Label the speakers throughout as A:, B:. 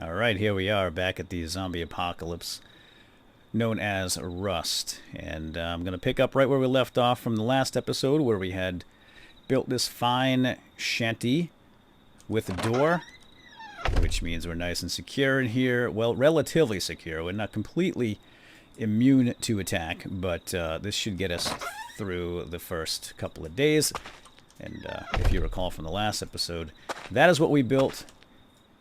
A: Alright, here we are back at the zombie apocalypse known as Rust. And I'm going to pick up right where we left off from the last episode where we had built this fine shanty with a door, which means we're nice and secure in here. Well, relatively secure. We're not completely immune to attack, but this should get us through the first couple of days. And if you recall from the last episode, that is what we built.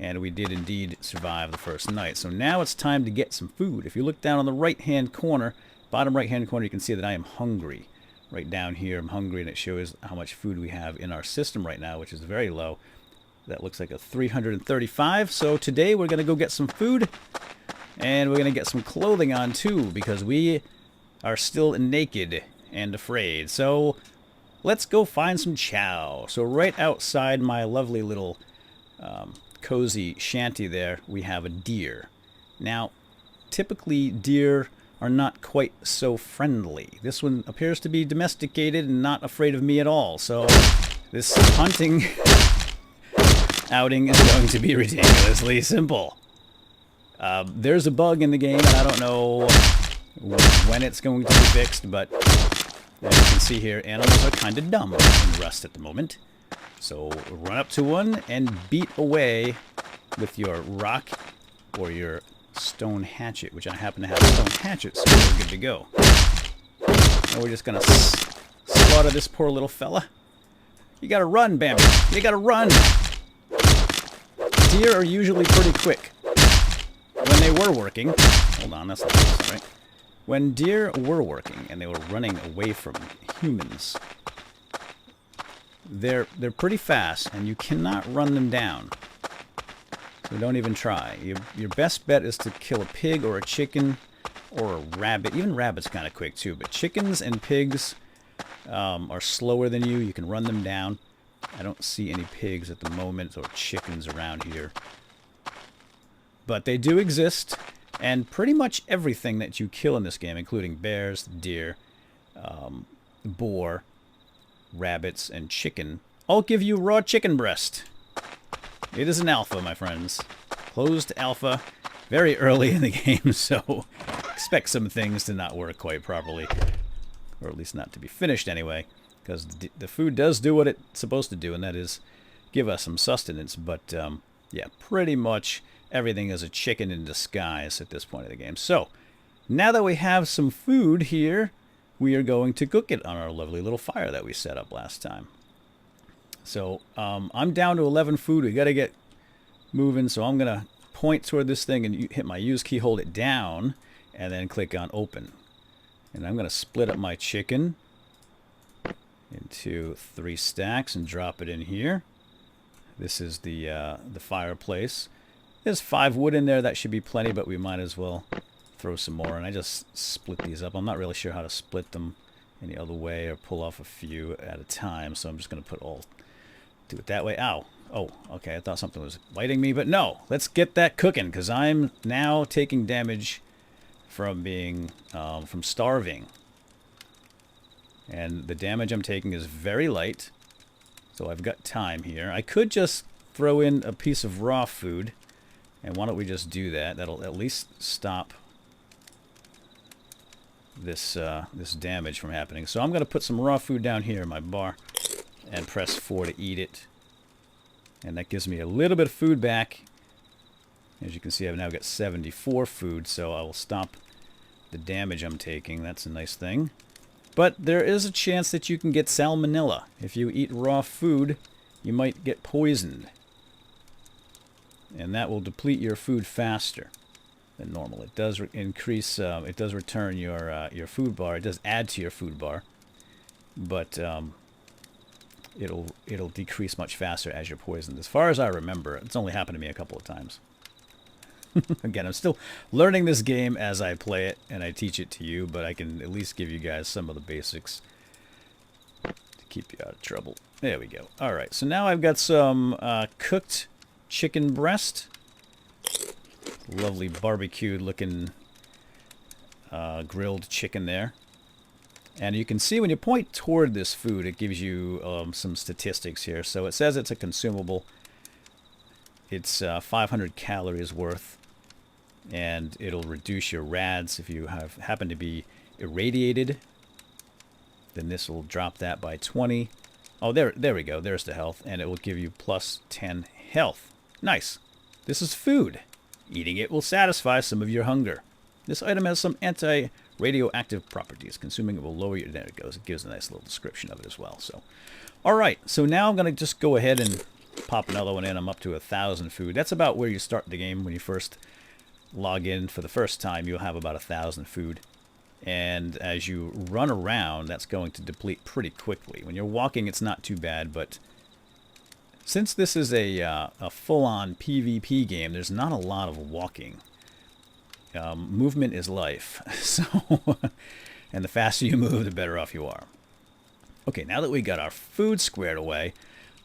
A: And we did indeed survive the first night. So now it's time to get some food. If you look down on the right-hand corner, bottom right-hand corner, you can see that I am hungry. Right down here, I'm hungry, and it shows how much food we have in our system right now, which is very low. That looks like a 335. So today we're going to go get some food, and we're going to get some clothing on too, because we are still naked and afraid. So let's go find some chow. So right outside my lovely little cozy shanty there, we have a deer. Now, typically deer are not quite so friendly. This one appears to be domesticated and not afraid of me at all. So this hunting outing is going to be ridiculously simple. There's a bug in the game, and I don't know when it's going to be fixed, but as you can see here, animals are kind of dumb in Rust at the moment. So run up to one and beat away with your rock or your stone hatchet, which I happen to have a stone hatchet, so we're good to go. Now we're just going to slaughter this poor little fella. You gotta run, Bambi. You gotta run. Deer are usually pretty quick. When they were working... Hold on, that's not this, right? When deer were working and they were running away from humans... They're pretty fast, and you cannot run them down. So don't even try. Your best bet is to kill a pig or a chicken or a rabbit. Even rabbits kind of quick too, but chickens and pigs are slower than you. You can run them down. I don't see any pigs at the moment or chickens around here. But they do exist, and pretty much everything that you kill in this game, including bears, deer, boar, rabbits, and chicken, all give you raw chicken breast. It is an alpha, my friends. Closed alpha, very early in the game, so expect some things to not work quite properly. Or at least not to be finished anyway, because the food does do what it's supposed to do, and that is give us some sustenance. But, yeah, pretty much everything is a chicken in disguise at this point of the game. So, now that we have some food here, we are going to cook it on our lovely little fire that we set up last time. So, I'm down to 11 food. We got to get moving, so I'm going to point toward this thing and hit my use key, hold it down, and then click on open. And I'm going to split up my chicken into 3 stacks and drop it in here. This is the fireplace. There's 5 wood in there. That should be plenty, but we might as well throw some more. And I just split these up. I'm not really sure how to split them any other way or pull off a few at a time, so I'm just going to do it that way. Ow. Oh, okay, I thought something was biting me, but no. Let's get that cooking, because I'm now taking damage from being, from starving. And the damage I'm taking is very light, so I've got time here. I could just throw in a piece of raw food, and why don't we just do that? That'll at least stop this damage from happening. So I'm going to put some raw food down here in my bar and press 4 to eat it. And that gives me a little bit of food back. As you can see, I've now got 74 food, so I will stop the damage I'm taking. That's a nice thing. But there is a chance that you can get salmonella. If you eat raw food, you might get poisoned. And that will deplete your food faster than normal. It does increase, it does return your food bar. It does add to your food bar, but it'll decrease much faster as you're poisoned. As far as I remember, it's only happened to me a couple of times. Again, I'm still learning this game as I play it, and I teach it to you, but I can at least give you guys some of the basics to keep you out of trouble. There we go. All right, so now I've got some cooked chicken breast. Lovely barbecued looking grilled chicken there. And you can see when you point toward this food, it gives you some statistics here. So it says it's a consumable. It's 500 calories worth, and it'll reduce your rads if you happen to be irradiated. Then this will drop that by 20. Oh, there we go. There's the health, and it will give you plus 10 health. Nice. This is food. Eating it will satisfy some of your hunger. This item has some anti-radioactive properties. Consuming it will lower your... There it goes. It gives a nice little description of it as well. So, all right. So now I'm going to just go ahead and pop another one in. I'm up to 1,000 food. That's about where you start the game when you first log in for the first time. You'll have about 1,000 food. And as you run around, that's going to deplete pretty quickly. When you're walking, it's not too bad, but since this is a full-on PvP game, there's not a lot of walking. Movement is life. So, and the faster you move, the better off you are. Okay, now that we got our food squared away,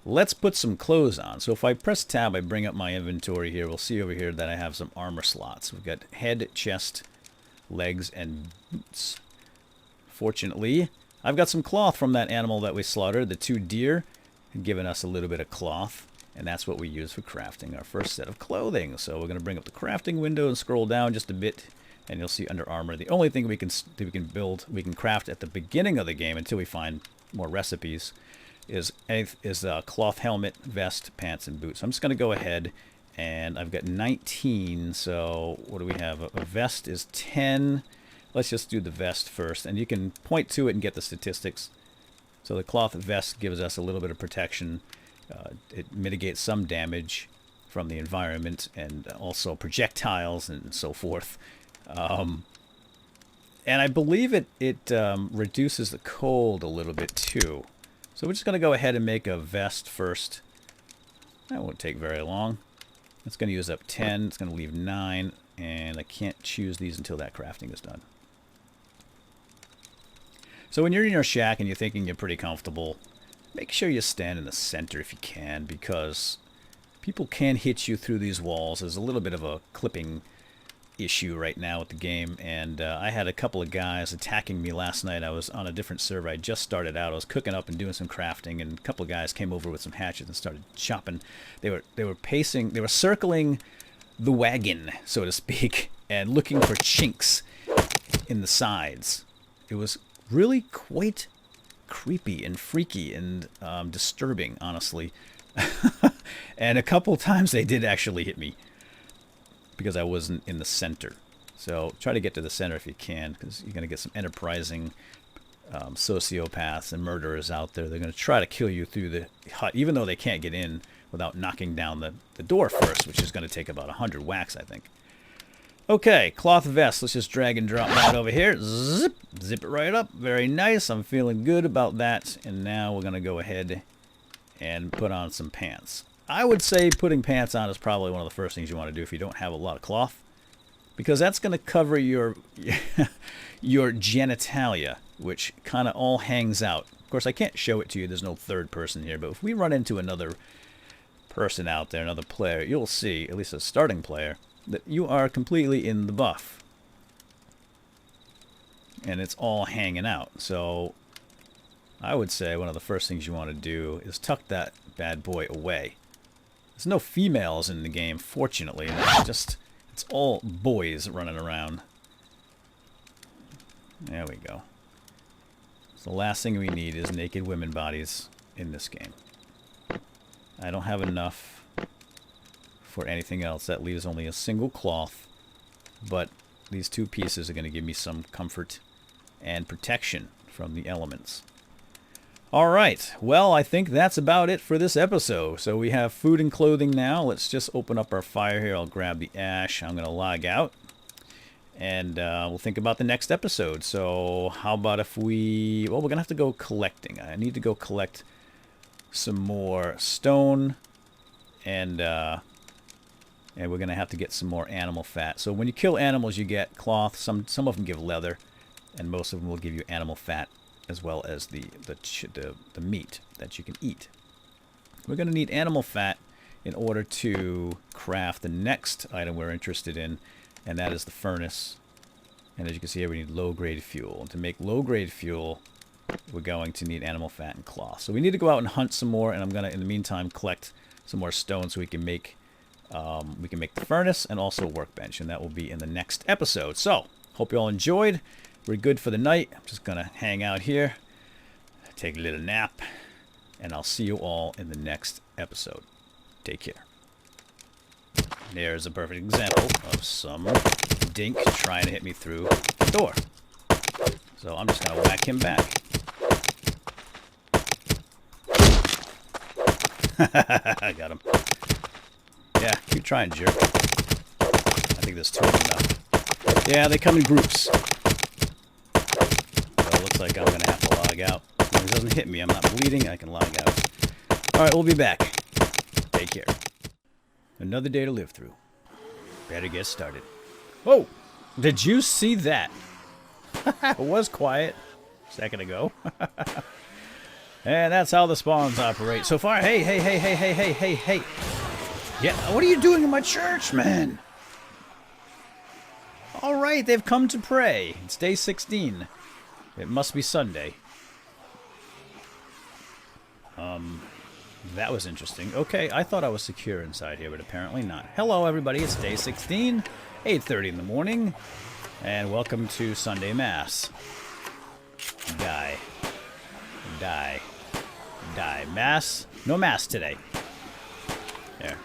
A: let's put some clothes on. So if I press tab, I bring up my inventory here. We'll see over here that I have some armor slots. We've got head, chest, legs, and boots. Fortunately, I've got some cloth from that animal that we slaughtered, the 2 deer, and given us a little bit of cloth, and that's what we use for crafting our first set of clothing. So we're going to bring up the crafting window and scroll down just a bit, and you'll see under armor the only thing we can craft at the beginning of the game until we find more recipes is a cloth helmet, vest, pants, and boots. So I'm just going to go ahead. And I've got 19, so what do we have? A vest is 10. Let's just do the vest first. And you can point to it and get the statistics. So the cloth vest gives us a little bit of protection. It mitigates some damage from the environment and also projectiles and so forth. And I believe it reduces the cold a little bit too. So we're just going to go ahead and make a vest first. That won't take very long. It's going to use up 10. It's going to leave 9. And I can't choose these until that crafting is done. So when you're in your shack and you're thinking you're pretty comfortable, make sure you stand in the center if you can, because people can hit you through these walls. There's a little bit of a clipping issue right now with the game, and I had a couple of guys attacking me last night. I was on a different server. I just started out. I was cooking up and doing some crafting, and a couple of guys came over with some hatchets and started chopping. They were pacing, they were circling the wagon, so to speak, and looking for chinks in the sides. It was really quite creepy and freaky and disturbing, honestly. And a couple times they did actually hit me, because I wasn't in the center. So try to get to the center if you can, because you're going to get some enterprising sociopaths and murderers out there. They're going to try to kill you through the hut, even though they can't get in without knocking down the door first, which is going to take about 100 whacks, I think. Okay, cloth vest. Let's just drag and drop that over here. Zip it right up. Very nice. I'm feeling good about that. And now we're going to go ahead and put on some pants. I would say putting pants on is probably one of the first things you want to do if you don't have a lot of cloth, because that's going to cover your your genitalia, which kind of all hangs out. Of course, I can't show it to you. There's no third person here, but if we run into another person out there, another player, you'll see, at least a starting player, that you are completely in the buff. And it's all hanging out. So I would say one of the first things you want to do is tuck that bad boy away. There's no females in the game, fortunately. It's all boys running around. There we go. So the last thing we need is naked women bodies in this game. I don't have enough for anything else. That leaves only a single cloth, but these 2 pieces are going to give me some comfort and protection from the elements. Alright, well, I think that's about it for this episode. So we have food and clothing now. Let's just open up our fire here. I'll grab the ash. I'm going to log out. And we'll think about the next episode. So how about if we... Well, we're going to have to go collecting. I need to go collect some more stone. And we're going to have to get some more animal fat. So when you kill animals, you get cloth. Some of them give leather. And most of them will give you animal fat, as well as the meat that you can eat. We're going to need animal fat in order to craft the next item we're interested in, and that is the furnace. And as you can see here, we need low-grade fuel. And to make low-grade fuel, we're going to need animal fat and cloth. So we need to go out and hunt some more, and I'm going to, in the meantime, collect some more stone so we can make we can make the furnace and also a workbench, and that will be in the next episode. So, hope you all enjoyed. We're good for the night. I'm just going to hang out here, take a little nap, and I'll see you all in the next episode. Take care. There's a perfect example of some dink trying to hit me through the door. So I'm just going to whack him back. I got him. Yeah, keep trying, jerk. I think there's 2 of them now. Yeah, they come in groups. So it looks like I'm going to have to log out. As long as it doesn't hit me, I'm not bleeding, I can log out. Alright, we'll be back. Take care. Another day to live through. Better get started. Whoa! Did you see that? It was quiet a second ago. And that's how the spawns operate so far. Hey, hey, hey, hey, hey, hey, hey, hey. Yeah, what are you doing in my church, man? Alright, they've come to pray. It's day 16. It must be Sunday. That was interesting. Okay, I thought I was secure inside here, but apparently not. Hello, everybody. It's day 16, 8:30 in the morning, and welcome to Sunday Mass. Die. Die. Die. Mass? No Mass today. There.